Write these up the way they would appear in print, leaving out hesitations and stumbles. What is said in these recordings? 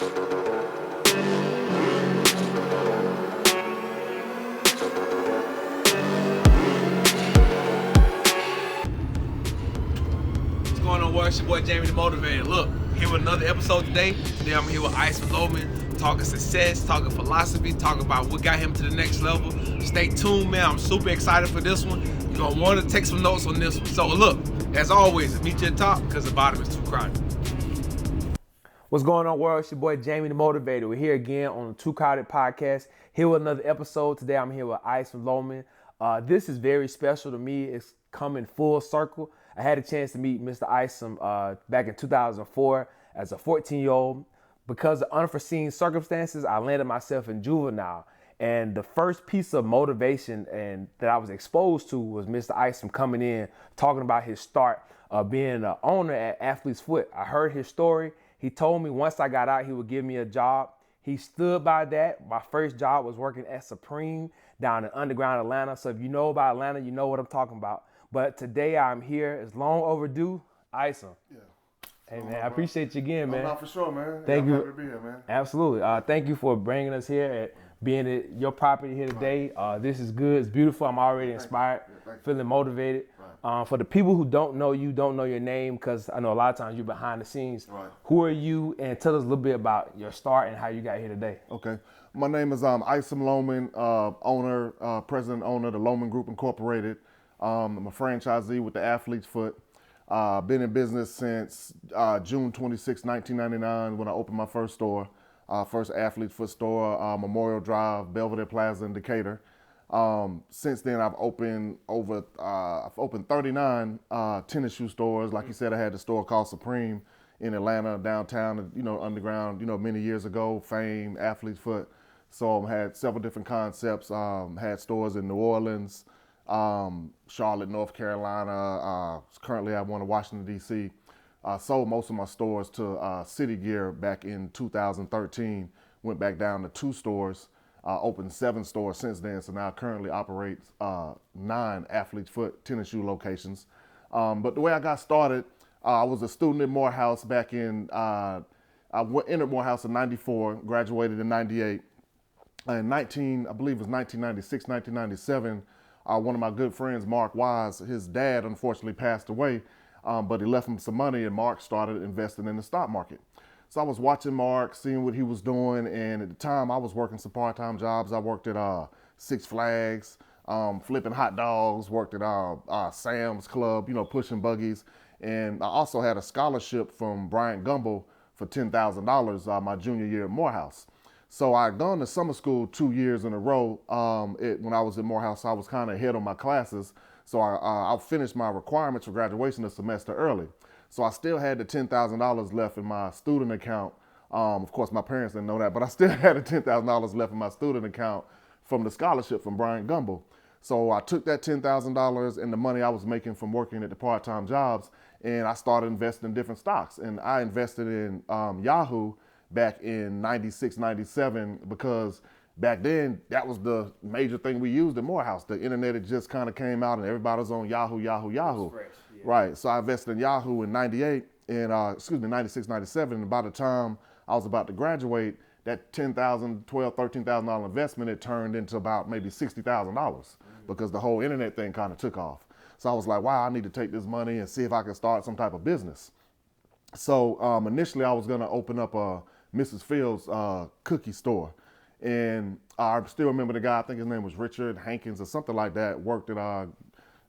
What's going on, world? It's your boy Jamie the Motivator. Look, here with another episode today. Today I'm here with Isom Lowman, talking success, talking philosophy, talking about what got him to the next level. Stay tuned, man. I'm super excited for this one. You're gonna want to take some notes on this one. So look, as always, meet you at the top because the bottom is too crowded. What's going on, world? It's your boy Jamie the Motivator. We're here again on the Too Crowded podcast. Here with another episode. Today I'm here with Isom Lowman. This is very special to me. It's coming full circle. I had a chance to meet Mr. Isom back in 2004 as a 14-year-old. Because of unforeseen circumstances, I landed myself in juvenile. And the first piece of motivation that I was exposed to was Mr. Isom coming in, talking about his start of being an owner at Athlete's Foot. I heard his story. He told me once I got out, he would give me a job. He stood by that. My first job was working at Supreme down in underground Atlanta. So if you know about Atlanta, you know what I'm talking about. But today I'm here. It's long overdue. Isom. Yeah. Hey, man, I appreciate you again, man. No, for sure, man. Thank you. I'm happy to be here, man. Absolutely. Thank you for bringing us here and being at your property here today. This is good. It's beautiful. I'm already inspired, feeling motivated. For the people who don't know you, don't know your name, because I know a lot of times you're behind the scenes. Right. Who are you? And tell us a little bit about your start and how you got here today. Okay. My name is Isom Lowman, president owner of the Lowman Group Incorporated. I'm a franchisee with the Athlete's Foot. Been in business since June 26, 1999, when I opened my first store, first Athlete's Foot store, Memorial Drive, Belvedere Plaza in Decatur. Since then, I've opened 39 tennis shoe stores. Like you said, I had the store called Supreme in Atlanta, downtown, underground, many years ago, Fame, Athlete's Foot. So I had several different concepts, had stores in New Orleans, Charlotte, North Carolina. Currently I have one in Washington, D.C. Sold most of my stores to City Gear back in 2013. Went back down to 2 stores, opened 7 stores since then. So now currently operates 9 Athlete's Foot tennis shoe locations. But the way I got started, I was a student at Morehouse back in, entered Morehouse in 94, graduated in 98. In I believe it was 1996, 1997, one of my good friends, Mark Wise, his dad unfortunately passed away, but he left him some money, and Mark started investing in the stock market. So I was watching Mark, seeing what he was doing, and at the time I was working some part-time jobs. I worked at Six Flags, flipping hot dogs, worked at Sam's Club, pushing buggies, and I also had a scholarship from Bryant Gumbel for $10,000 my junior year at Morehouse. So I had gone to summer school 2 years in a row. When I was at Morehouse, I was kind of ahead on my classes. So I finished my requirements for graduation a semester early. So I still had the $10,000 left in my student account. Of course, my parents didn't know that, but I still had the $10,000 left in my student account from the scholarship from Bryant Gumbel. So I took that $10,000 and the money I was making from working at the part-time jobs, and I started investing in different stocks. And I invested in Yahoo back in 96, 97, because back then that was the major thing we used at Morehouse. The internet had just kind of came out and everybody was on Yahoo. Fresh, yeah. Right, so I invested in Yahoo in 98, and 96, 97, and by the time I was about to graduate, that $10,000, $12,000, $13,000 investment, it turned into about maybe $60,000 because the whole internet thing kind of took off. So I was like, wow, I need to take this money and see if I can start some type of business. So initially I was gonna open up a Mrs. Fields cookie store. And I still remember the guy, I think his name was Richard Hankins or something like that, worked at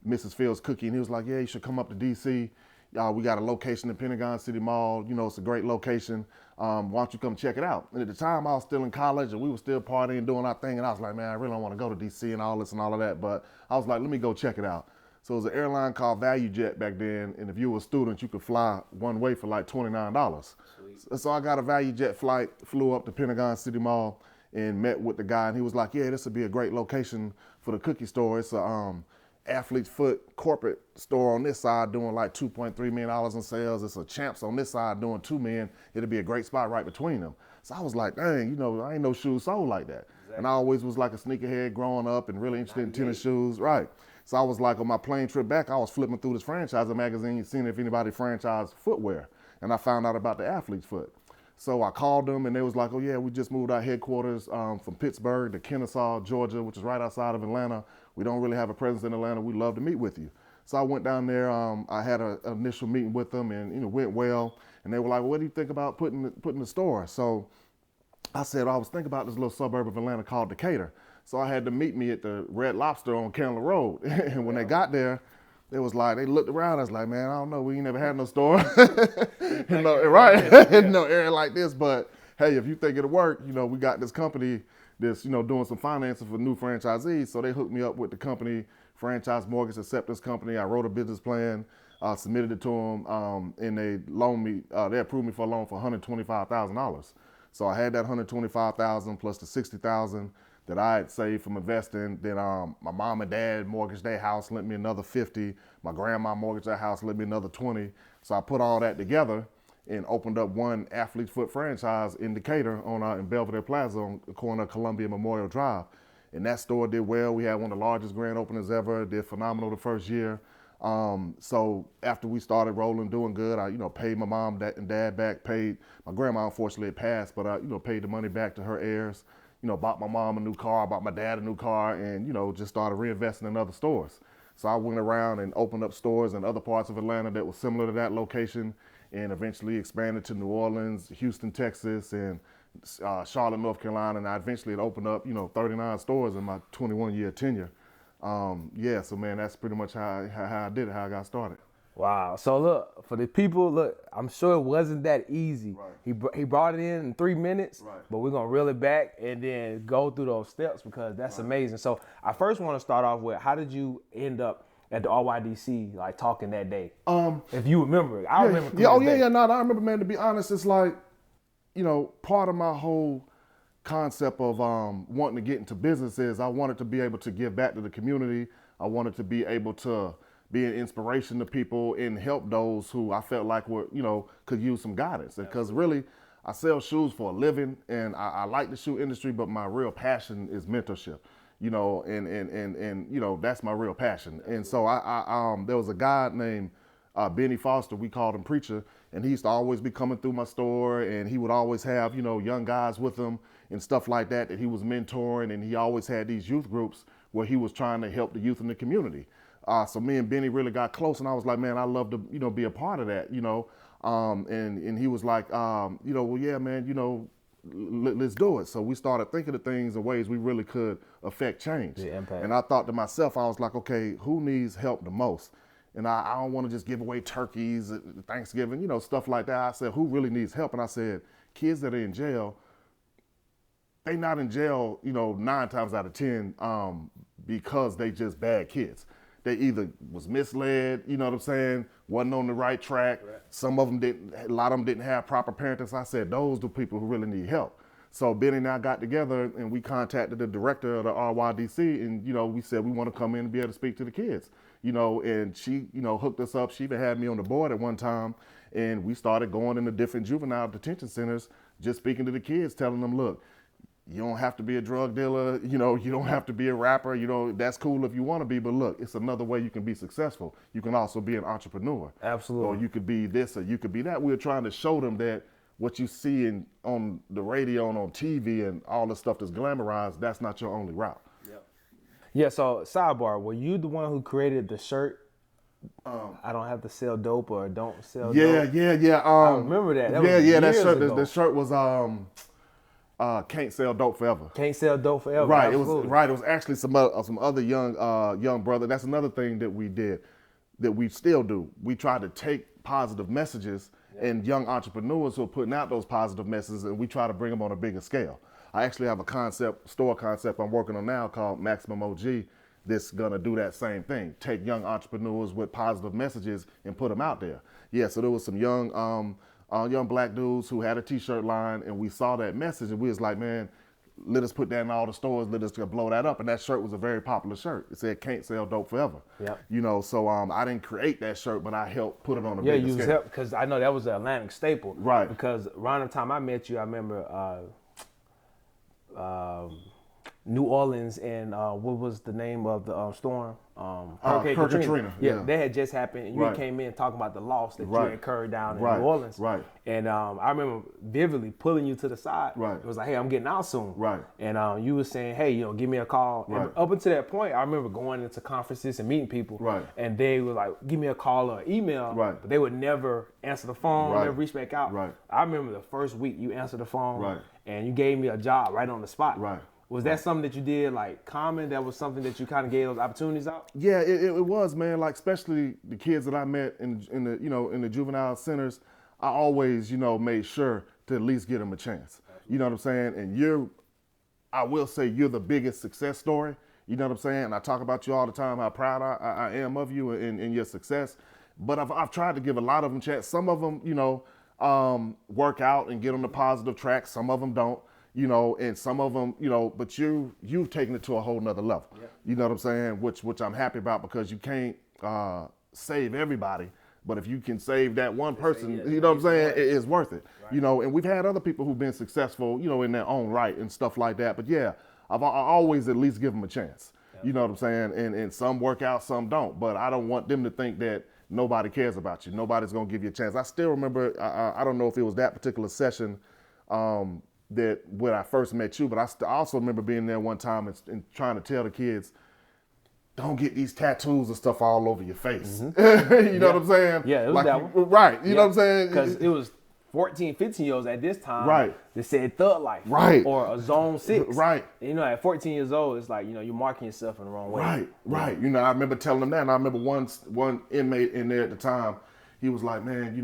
Mrs. Fields Cookie. And he was like, yeah, you should come up to DC. We got a location in Pentagon City Mall. It's a great location. Why don't you come check it out? And at the time I was still in college and we were still partying, doing our thing. And I was like, man, I really don't want to go to DC and all this and all of that. But I was like, let me go check it out. So it was an airline called ValueJet back then, and if you were a student, you could fly one way for like $29. Sweet. So I got a ValueJet flight, flew up to Pentagon City Mall, and met with the guy, and he was like, yeah, this would be a great location for the cookie store. It's a Athlete's Foot corporate store on this side doing like $2.3 million in sales. It's a Champs on this side doing $2 million. It'll be a great spot right between them. So I was like, dang, I ain't no shoes sold like that. Exactly. And I always was like a sneakerhead growing up and really interested in tennis shoes, right? So I was like, on my plane trip back, I was flipping through this franchising magazine, seeing if anybody franchised footwear. And I found out about the Athlete's Foot. So I called them, and they was like, oh yeah, we just moved our headquarters from Pittsburgh to Kennesaw, Georgia, which is right outside of Atlanta. We don't really have a presence in Atlanta. We'd love to meet with you. So I went down there. I had an initial meeting with them, and went well. And they were like, well, what do you think about putting the store? So I said, I was thinking about this little suburb of Atlanta called Decatur. So I had them meet me at the Red Lobster on Candler Road. And when they got there, it was like, they looked around. I was like, man, I don't know. We ain't never had no store. Right? No area like this. But hey, if you think it'll work, we got this company that's, doing some financing for new franchisees. So they hooked me up with the company, Franchise Mortgage Acceptance Company. I wrote a business plan, submitted it to them, and they loaned me, they approved me for a loan for $125,000. So I had that $125,000 plus the $60,000 that I had saved from investing. Then my mom and dad mortgaged their house, lent me another $50. My grandma mortgaged their house, lent me another $20. So I put all that together and opened up one Athlete's Foot franchise in Decatur in Belvedere Plaza on the corner of Columbia Memorial Drive. And that store did well. We had one of the largest grand openings ever. Did phenomenal the first year. So after we started rolling, doing good, I paid my mom and dad back. Paid my grandma, unfortunately it passed, but I paid the money back to her heirs. Bought my mom a new car, bought my dad a new car, and just started reinvesting in other stores. So I went around and opened up stores in other parts of Atlanta that were similar to that location, and eventually expanded to New Orleans, Houston, Texas, and Charlotte, North Carolina. And I eventually had opened up 39 stores in my 21-year tenure. So man, that's pretty much how I did it, how I got started. Wow. So look, for the people, I'm sure it wasn't that easy. Right. He brought it in 3 minutes, right, but we're going to reel it back and then go through those steps because that's right, amazing. So I first want to start off with, how did you end up at the RYDC, like talking that day? If you remember. I remember. Yeah, no, I remember, man. To be honest, it's like, part of my whole concept of wanting to get into business is I wanted to be able to give back to the community. I wanted to be able to be an inspiration to people and help those who I felt like were, could use some guidance. Because really, I sell shoes for a living, and I like the shoe industry, but my real passion is mentorship, and that's my real passion. And so there was a guy named Benny Foster, we called him Preacher, and he used to always be coming through my store, and he would always have, young guys with him and stuff like that he was mentoring, and he always had these youth groups where he was trying to help the youth in the community. So me and Benny really got close, and I was like, man, I'd love to, be a part of that, and he was like, well, yeah, man, let's do it. So we started thinking of things and ways we really could affect change. The impact. And I thought to myself, I was like, okay, who needs help the most? And I don't want to just give away turkeys at Thanksgiving, stuff like that. I said, who really needs help? And I said, kids that are in jail, they not in jail, 9 times out of 10 because they just bad kids. They either was misled, wasn't on the right track. Right. Some of them didn't, a lot of them didn't have proper parenting. So I said, those are the people who really need help. So Benny and I got together and we contacted the director of the RYDC, and, we said we want to come in and be able to speak to the kids, and she, hooked us up. She even had me on the board at one time, and we started going into different juvenile detention centers, just speaking to the kids, telling them, look, you don't have to be a drug dealer, you don't have to be a rapper, that's cool if you want to be, but look, it's another way you can be successful. You can also be an entrepreneur. Absolutely. Or you could be this or you could be that. We were trying to show them that what you see on the radio and on TV and all the stuff that's glamorized, that's not your only route. Yep. Yeah, so sidebar, were you the one who created the shirt? I don't have to sell dope or don't sell dope? Yeah. I remember that. That shirt was can't sell dope forever. Can't sell dope forever. Right. Absolutely. It was actually some other young brother. That's another thing that we did, that we still do. We try to take positive messages and young entrepreneurs who are putting out those positive messages, and we try to bring them on a bigger scale. I actually have a store concept I'm working on now called Maximum OG that's gonna do that same thing. Take young entrepreneurs with positive messages and put them out there. Yeah. So there was some young black dudes who had a t-shirt line, and we saw that message and we was like, man, let us put that in all the stores, let us blow that up. And that shirt was a very popular shirt. It said, can't sell dope forever. Yeah. So I didn't create that shirt, but I helped put it on a bigger scale. Yeah, because I know that was an Atlantic staple. Right. Because around the time I met you, I remember New Orleans and what was the name of the storm? Hurricane Katrina. Yeah, that had just happened, and you Right. came in talking about the loss that you Right. incurred down in Right. New Orleans. Right. And I remember vividly pulling you to the side. Right. It was like, hey, I'm getting out soon. Right. And you were saying, hey, give me a call. Right. And up until that point, I remember going into conferences and meeting people. Right. And they were like, give me a call or email. Right. But they would never answer the phone, Right. never reach back out. Right. I remember the first week you answered the phone. Right. And you gave me a job right on the spot. Right. Was that something that you did like common? That was something that you kind of gave those opportunities out? Yeah, it was, man. Like especially the kids that I met in the juvenile centers, I always made sure to at least get them a chance. You know what I'm saying? And I will say you're the biggest success story. You know what I'm saying? And I talk about you all the time, how proud I am of you and your success. But I've tried to give a lot of them chance. Some of them, work out and get on the positive track. Some of them don't. And some of them, but you've taken it to a whole nother level. Yeah. You know what I'm saying? Which I'm happy about, because you can't save everybody, but if you can save that one person, you know what I'm saying, it's worth it. Right. And we've had other people who've been successful, in their own right and stuff like that. But yeah, I always at least give them a chance. Yeah. You know what I'm saying? And some work out, some don't. But I don't want them to think that nobody cares about you. Nobody's gonna give you a chance. I still remember, I don't know if it was that particular session that when I first met you, but I also remember being there one time and trying to tell the kids, don't get these tattoos and stuff all over your face. Mm-hmm. You know what I'm saying? Yeah, it was that one. Right, you know what I'm saying? Because it was 14, 15 years old at this time. Right. That said Thug Life. Right. Or a Zone 6. Right. And, at 14 years old, it's like, you're marking yourself in the wrong way. Right. I remember telling them that, and I remember one inmate in there at the time, he was like, man,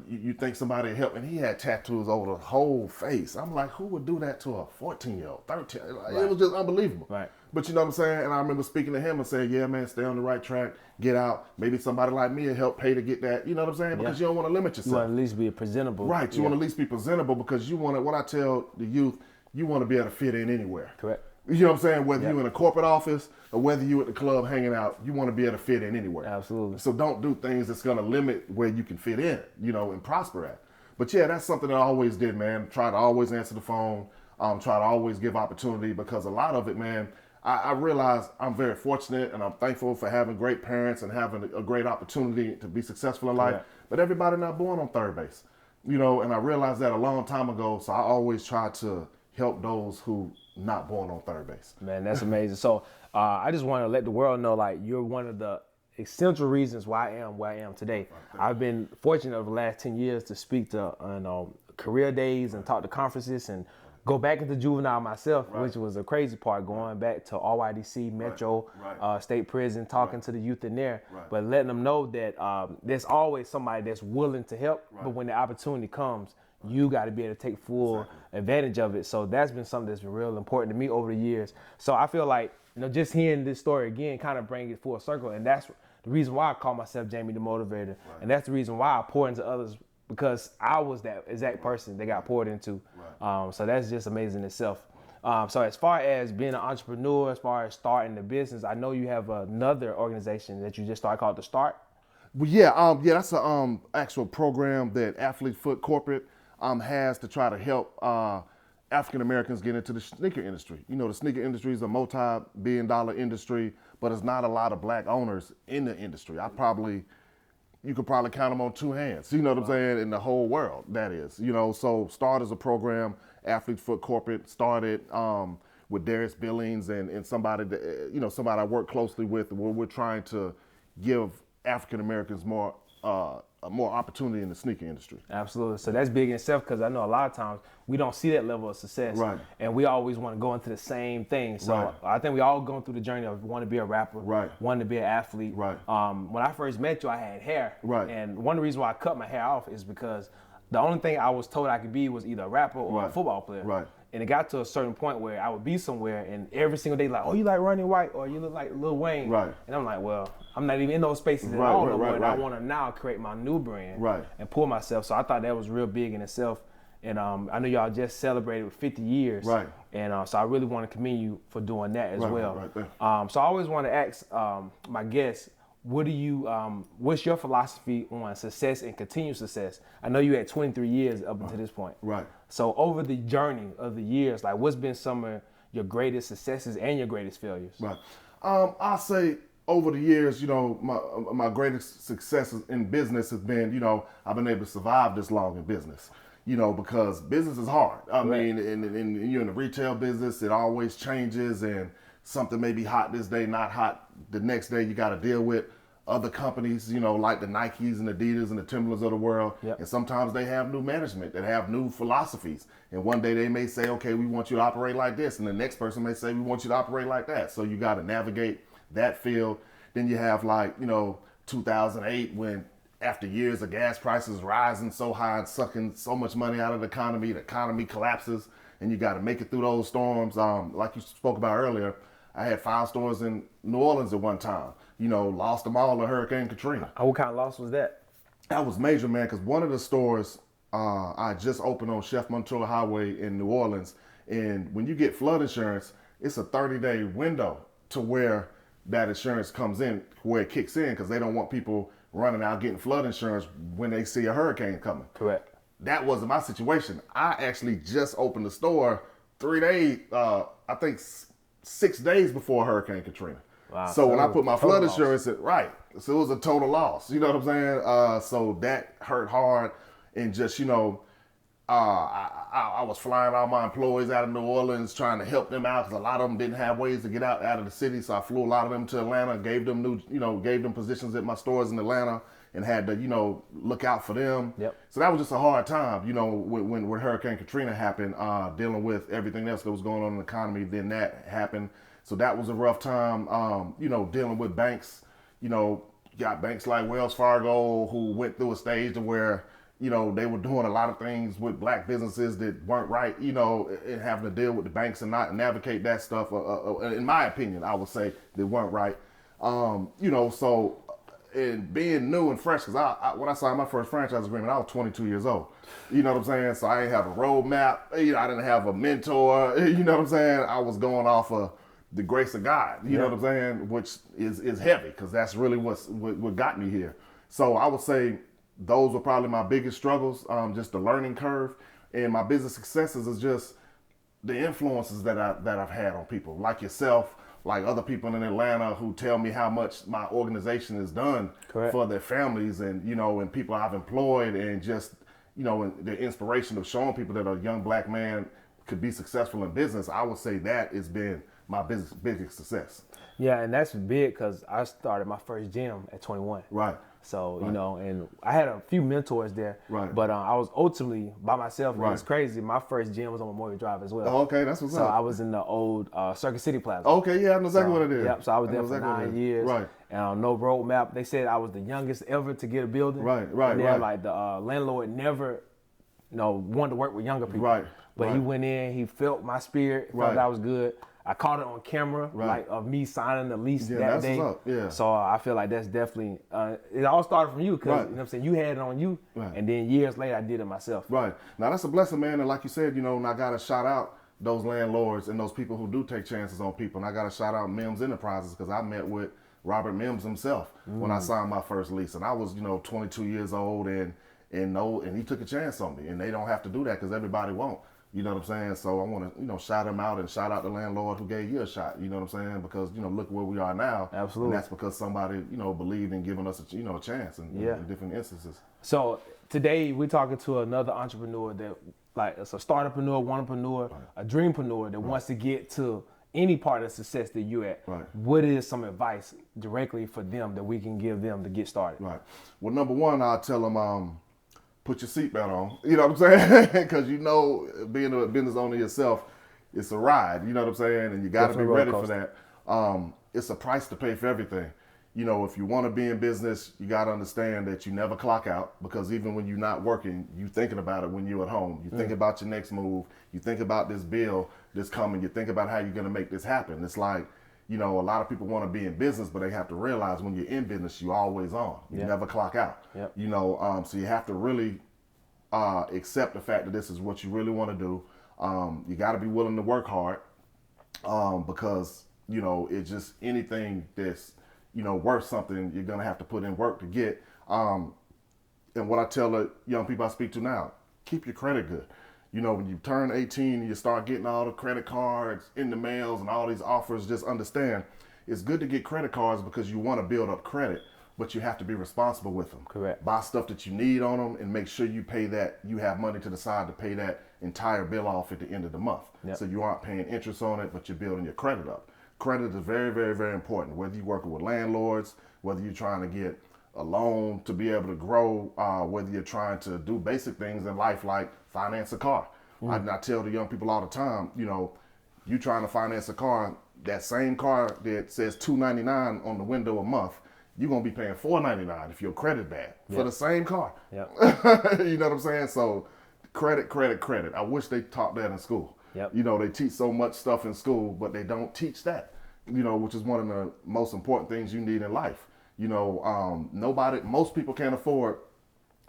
you think somebody helped, and he had tattoos over the whole face. I'm like, who would do that to a 14-year-old, 13? It was just unbelievable. Right. But you know what I'm saying? And I remember speaking to him and saying, yeah, man, stay on the right track, get out. Maybe somebody like me will help pay to get that. You know what I'm saying? Because you don't want to limit yourself. You want to at least be presentable. Right. You want to at least be presentable, because you want to, what I tell the youth, you want to be able to fit in anywhere. Correct. You know what I'm saying? Whether you're in a corporate office or whether you're at the club hanging out, you want to be able to fit in anywhere. Absolutely. So don't do things that's going to limit where you can fit in, and prosper at. But yeah, that's something that I always did, man. Try to always answer the phone. Try to always give opportunity, because a lot of it, man, I realize I'm very fortunate and I'm thankful for having great parents and having a great opportunity to be successful in life. But everybody not born on third base, and I realized that a long time ago. So I always try to help those who not born on third base. Man, that's amazing. So I just want to let the world know, like, you're one of the essential reasons why I am where I am today. I've been fortunate over the last 10 years to speak to career days and talk to conferences and go back into juvenile myself, which was a crazy part, going back to RYDC, Metro, State Prison, talking to the youth in there, but letting them know that there's always somebody that's willing to help, but when the opportunity comes, you got to be able to take full advantage of it. So that's been something that's been real important to me over the years. So I feel like, just hearing this story again kind of bring it full circle. And that's the reason why I call myself Jamie the Motivator. Right. And that's the reason why I pour into others, because I was that exact person that got poured into. Right. So that's just amazing in itself. So as far as being an entrepreneur, as far as starting the business, I know you have another organization that you just started called The Start. Well, yeah, that's an actual program that Athlete Foot Corporate has to try to help African Americans get into the sneaker industry. The sneaker industry is a multi-billion-dollar industry, but there's not a lot of black owners in the industry. You could probably count them on two hands, you know what I'm saying, in the whole world, that is. So Start is a program, Athlete Foot Corporate started with Darius Billings and somebody that, somebody I work closely with, where we're trying to give African Americans more opportunity in the sneaker industry. Absolutely. So that's big in itself, because I know a lot of times we don't see that level of success. Right. And we always want to go into the same thing. So I think we all going through the journey of wanting to be a rapper, wanting to be an athlete. Right. When I first met you, I had hair. Right. And one of the reasons why I cut my hair off is because the only thing I was told I could be was either a rapper or a football player. Right. And it got to a certain point where I would be somewhere and every single day, like, oh, you like Ronnie White, or you look like Lil Wayne. Right. And I'm like, well, I'm not even in those spaces at all no more. And I want to now create my new brand and pull myself. So I thought that was real big in itself. And I know y'all just celebrated 50 years. Right. And so I really want to commend you for doing that as well. Right. So I always want to ask my guests, what's your philosophy on success and continued success? I know you had 23 years up until this point. Right. So over the journey of the years, like, what's been some of your greatest successes and your greatest failures? Right. I say over the years, my greatest successes in business has been, I've been able to survive this long in business. Because business is hard. I mean, and you're in the retail business, it always changes, and something may be hot this day, not hot the next day. You got to deal with other companies, like the Nikes and Adidas and the Timberlands of the world. Yep. And sometimes they have new management that have new philosophies. And one day they may say, okay, we want you to operate like this. And the next person may say, we want you to operate like that. So you got to navigate that field. Then you have 2008 when, after years of gas prices rising so high and sucking so much money out of the economy collapses, and you got to make it through those storms. Like you spoke about earlier, I had 5 stores in New Orleans at one time. Lost them all to Hurricane Katrina. What kind of loss was that? That was major, man, because one of the stores I just opened on Chef Montour Highway in New Orleans, and when you get flood insurance, it's a 30-day window to where that insurance comes in, where it kicks in, because they don't want people running out getting flood insurance when they see a hurricane coming. Correct. That wasn't my situation. I actually just opened the store 3 days, I think 6 days before Hurricane Katrina. Wow. So when I put my flood insurance in, right, so it was a total loss. You know what I'm saying? So that hurt hard, and just, I was flying all my employees out of New Orleans trying to help them out because a lot of them didn't have ways to get out of the city. So I flew a lot of them to Atlanta, gave them positions at my stores in Atlanta, and had to, look out for them. Yep. So that was just a hard time, when Hurricane Katrina happened, dealing with everything else that was going on in the economy. Then that happened. So that was a rough time, dealing with banks. You got banks like Wells Fargo who went through a stage to where, they were doing a lot of things with black businesses that weren't right, and having to deal with the banks and not navigate that stuff. In my opinion, I would say they weren't right. So, and being new and fresh, because when I signed my first franchise agreement, I was 22 years old. You know what I'm saying? So I didn't have a roadmap. I didn't have a mentor. You know what I'm saying? I was going off of the grace of God. You know what I'm saying? Which is heavy, because that's really what got me here. So I would say those were probably my biggest struggles, just the learning curve. And my business successes is just the influences that I've had on people, like yourself, like other people in Atlanta who tell me how much my organization has done for their families, and and people I've employed, and just and the inspiration of showing people that a young black man could be successful in business. I would say that has been my biggest success. Yeah, and that's big because I started my first gym at 21. Right. So, and I had a few mentors there. Right. But I was ultimately by myself. Right. It was crazy. My first gym was on Memorial Drive as well. Oh, okay, that's what's up. So I was in the old Circuit City Plaza. Okay, yeah, I know exactly what it is. Yep, so I was there for 9 years. Right. And no roadmap. They said I was the youngest ever to get a building. Right. And then the landlord never, wanted to work with younger people. Right. But he went in, he felt my spirit, felt that I was good. I caught it on camera, of me signing the lease that day. What's up. Yeah. So I feel like that's definitely, it all started from you, because, you know what I'm saying, you had it on you, and then years later I did it myself. Right. Now that's a blessing, man, and like you said, and I got to shout out those landlords and those people who do take chances on people, and I got to shout out Mims Enterprises, because I met with Robert Mims himself when I signed my first lease, and I was, 22 years old, and he took a chance on me, and they don't have to do that because everybody won't. You know what I'm saying? So I want to, shout him out, and shout out the landlord who gave you a shot. You know what I'm saying? Because, look where we are now. Absolutely. And that's because somebody, believed in giving us, a chance in different instances. So today we're talking to another entrepreneur that, it's a startuppreneur, wantrepreneur, a dreampreneur that wants to get to any part of success that you're at. Right. What is some advice directly for them that we can give them to get started? Right. Well, number one, I'll tell them, put your seatbelt on. You know what I'm saying? Because being a business owner yourself, it's a ride. You know what I'm saying? And you got to be ready for that. It's a price to pay for everything. If you want to be in business, you got to understand that you never clock out, because even when you're not working, you thinking about it when you're at home. You think about your next move. You think about this bill that's coming. You think about how you're going to make this happen. It's like, a lot of people want to be in business, but they have to realize when you're in business, you're always on. You never clock out. Yep. So you have to really accept the fact that this is what you really want to do. You got to be willing to work hard, because, it's just anything that's, worth something, you're going to have to put in work to get. And what I tell the young people I speak to now, keep your credit good. You know, when you turn 18 and you start getting all the credit cards in the mails and all these offers, just understand it's good to get credit cards because you want to build up credit, but you have to be responsible with them. Correct. Buy stuff that you need on them and make sure you pay that, you have money to the side to pay that entire bill off at the end of the month. Yep. So you aren't paying interest on it, but you're building your credit up. Credit is very, very, very important. Whether you're working with landlords, whether you're trying to get a loan to be able to grow, whether you're trying to do basic things in life like finance a car. I tell the young people all the time, you know, you trying to finance a car, that same car that says $299 on the window a month, you're gonna be paying $499 if your credit bad for the same car. Yep. You know what I'm saying? So credit, credit, credit. I wish they taught that in school. Yep. You know, they teach so much stuff in school, but they don't teach that, you know, which is one of the most important things you need in life. You know, most people can't afford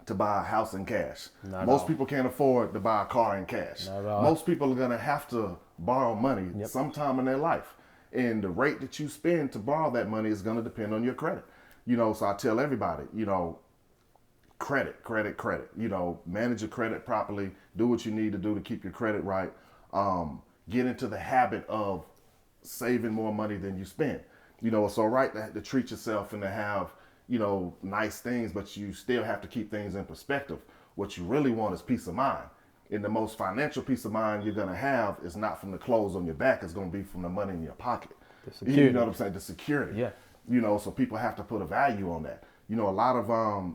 to buy a house in cash. Most people can't afford to buy a car in cash. Most people are gonna have to borrow money sometime in their life. And the rate that you spend to borrow that money is gonna depend on your credit. You know, so I tell everybody, you know, credit, credit, credit. You know, manage your credit properly, do what you need to do to keep your credit right. Get into the habit of saving more money than you spend. You know, it's all right to treat yourself and to have, you know, nice things, but you still have to keep things in perspective. What you really want is peace of mind. And the most financial peace of mind you're going to have is not from the clothes on your back. It's going to be from the money in your pocket. The security. You know what I'm saying? The security. Yeah. You know, so people have to put a value on that. You know, a lot of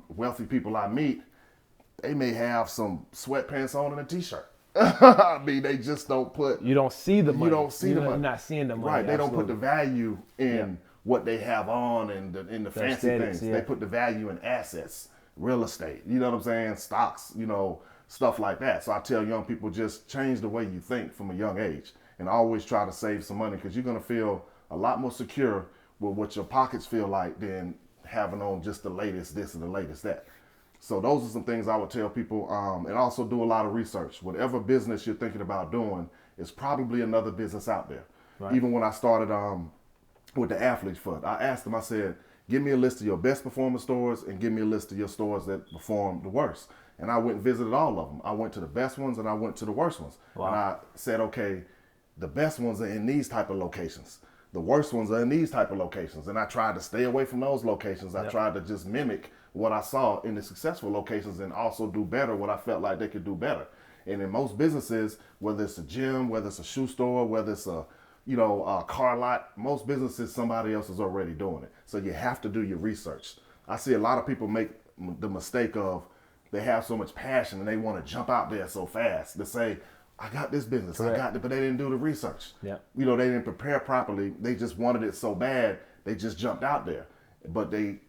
wealthy people I meet, they may have some sweatpants on and a t-shirt. I mean, they just don't put. You don't see the money. You don't see the money. You're not seeing the money. Right. They absolutely. don't put the value in what they have on and the fancy aesthetics, things. yeah. They put the value in assets, real estate. You know what I'm saying? Stocks. You know, stuff like that. So I tell young people, just change the way you think from a young age, and always try to save some money, because you're gonna feel a lot more secure with what your pockets feel like than having on just the latest this and the latest that. So those are some things I would tell people, and also do a lot of research. Whatever business you're thinking about doing, is probably another business out there. Right. Even when I started with the Athletes Fund, I asked them, I said, give me a list of your best performing stores and give me a list of your stores that perform the worst. And I went and visited all of them. I went to the best ones and I went to the worst ones. Wow. And I said, okay, the best ones are in these type of locations. The worst ones are in these type of locations. And I tried to stay away from those locations. I tried to just mimic what I saw in the successful locations and also do better what I felt like they could do better. And in most businesses, whether it's a gym, whether it's a shoe store, whether it's a car lot, most businesses, somebody else is already doing it. So you have to do your research. I see a lot of people make the mistake of, they have so much passion and they want to jump out there so fast to say, I got this business, Correct. I got it, but they didn't do the research. Yeah. You know, they didn't prepare properly. They just wanted it so bad, they just jumped out there. But they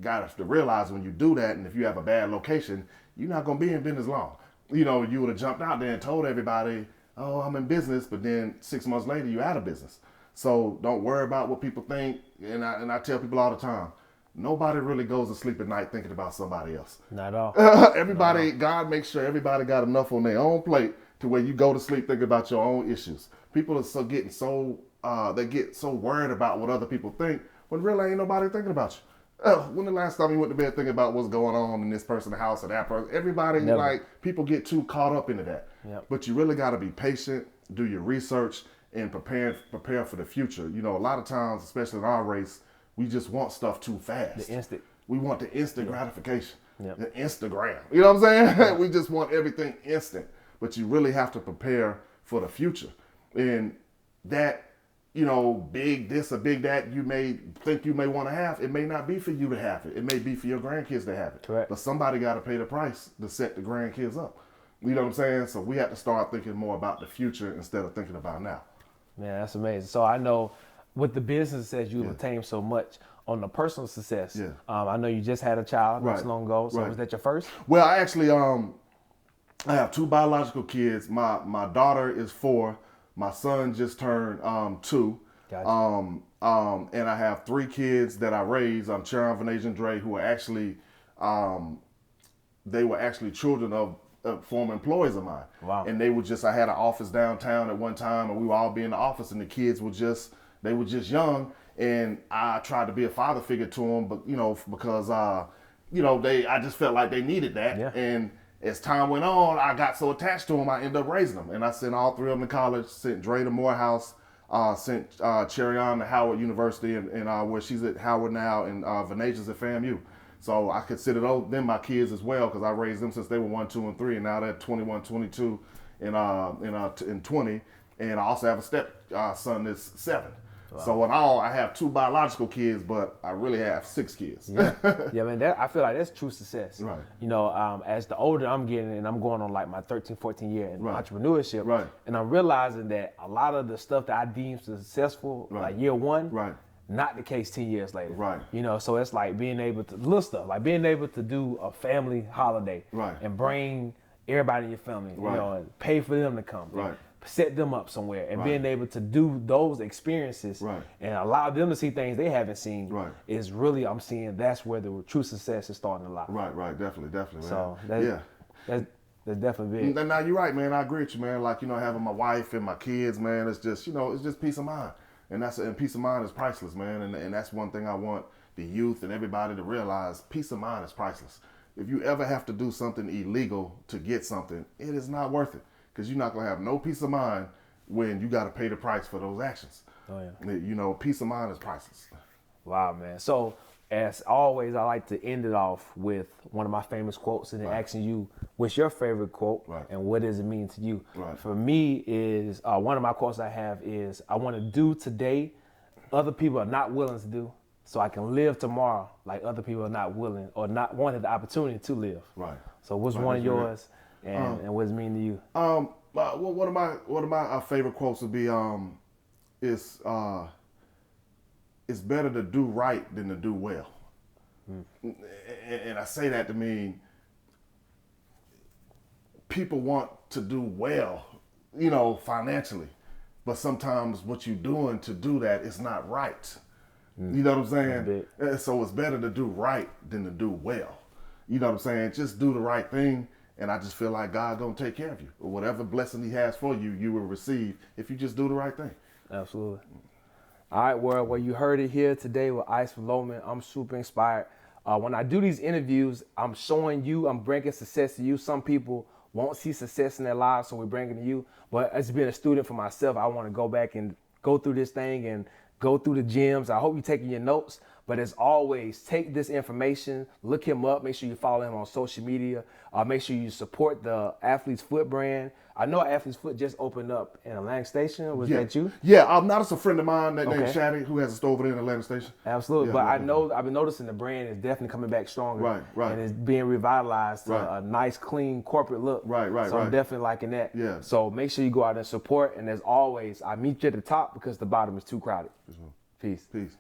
got to realize, when you do that, and if you have a bad location, you're not going to be in business long. You know, you would have jumped out there and told everybody, oh, I'm in business, but then 6 months later, you're out of business. So don't worry about what people think. And I tell people all the time, nobody really goes to sleep at night thinking about somebody else. Not at all. Everybody, God makes sure everybody got enough on their own plate to where you go to sleep thinking about your own issues. People are getting so worried about what other people think, when really ain't nobody thinking about you. When the last time you went to bed thinking about what's going on in this person's house or that person? Everybody, Never. like, people get too caught up into that. Yep. But you really got to be patient, do your research, and prepare for the future. You know, a lot of times, especially in our race, we just want stuff too fast. The instant. We want the instant gratification. Yep. The Instagram. You know what I'm saying? We just want everything instant. But you really have to prepare for the future. And that, you know, big this or big that you may think you may want to have, it may not be for you to have it. It may be for your grandkids to have it. Correct. But somebody got to pay the price to set the grandkids up. You know what I'm saying? So we have to start thinking more about the future instead of thinking about now. Man, that's amazing. So I know with the business success, you've attained so much. On the personal success, Yeah. I know you just had a child not Right. so long ago. So Right. was that your first? Well, I actually, I have 2 biological kids. My daughter is 4. My son just turned 2. Gotcha. And I have 3 kids that I raised. I'm Sharon, Vanessa, and Dre, who are actually, they were actually children of former employees of mine. Wow. And they were just, I had an office downtown at one time, and we would all be in the office, and the kids were just young. And I tried to be a father figure to them, but, you know, because, you know, I just felt like they needed that. Yeah. And as time went on, I got so attached to them, I ended up raising them. And I sent all 3 of them to college, sent Dre to Morehouse, sent Cherry on to Howard University, and where she's at Howard now, and Venations at FAMU. So I consider them my kids as well, because I raised them since they were 1, 2, and 3, and now they're 21, 22, and 20. And I also have a step son that's 7. Wow. So in all, I have 2 biological kids, but I really have 6 kids. Yeah, yeah, man. I feel like that's true success. Right. You know, as the older I'm getting, and I'm going on like my 13, 14 year in entrepreneurship, right, and I'm realizing that a lot of the stuff that I deemed successful, like year 1, right, not the case 10 years later. Right. You know, so it's like being able to little stuff, like being able to do a family holiday, right, and bring everybody in your family, right, you know, and pay for them to come, right, set them up somewhere, and right, being able to do those experiences, right, and allow them to see things they haven't seen, right, is really, I'm seeing that's where the true success is starting to lie. Right, right, definitely, man. So that's definitely big. Now you're right, man. I agree with you, man. Like, you know, having my wife and my kids, man, it's just, you know, it's just peace of mind. And peace of mind is priceless, man. And that's one thing I want the youth and everybody to realize. Peace of mind is priceless. If you ever have to do something illegal to get something, it is not worth it, because you're not going to have no peace of mind when you got to pay the price for those actions. Oh, yeah. You know, peace of mind is priceless. Wow, man. So, as always, I like to end it off with one of my famous quotes, and then asking you, what's your favorite quote, and what does it mean to you? Right. For me, is one of my quotes I have is, I want to do today other people are not willing to do, so I can live tomorrow like other people are not willing or not wanted the opportunity to live. Right. So what's one of yours, and what does it mean to you? One of my favorite quotes would be it's better to do right than to do well. And I say that to mean people want to do well, you know, financially, but sometimes what you're doing to do that is not right. You know what I'm saying? So it's better to do right than to do well. You know what I'm saying? Just do the right thing, and I just feel like God gonna take care of you. Or whatever blessing He has for you, you will receive if you just do the right thing. Absolutely. All right, well, you heard it here today with Isom Lowman. I'm super inspired. When I do these interviews, I'm showing you, I'm bringing success to you. Some people won't see success in their lives, so we're bringing it to you. But as being a student for myself, I want to go back and go through this thing and go through the gems. I hope you're taking your notes. But as always, take this information, look him up, make sure you follow him on social media. Make sure you support the Athlete's Foot brand. I know Athlete's Foot just opened up in Atlantic Station. Was that you? Yeah, that's a friend of mine named Shaddy, who has a store over there in Atlantic Station. Absolutely, but I know I've been noticing the brand is definitely coming back stronger. Right. And it's being revitalized to a nice, clean corporate look. Right. So I'm definitely liking that. Yeah. So make sure you go out and support. And as always, I meet you at the top because the bottom is too crowded. Peace. Peace.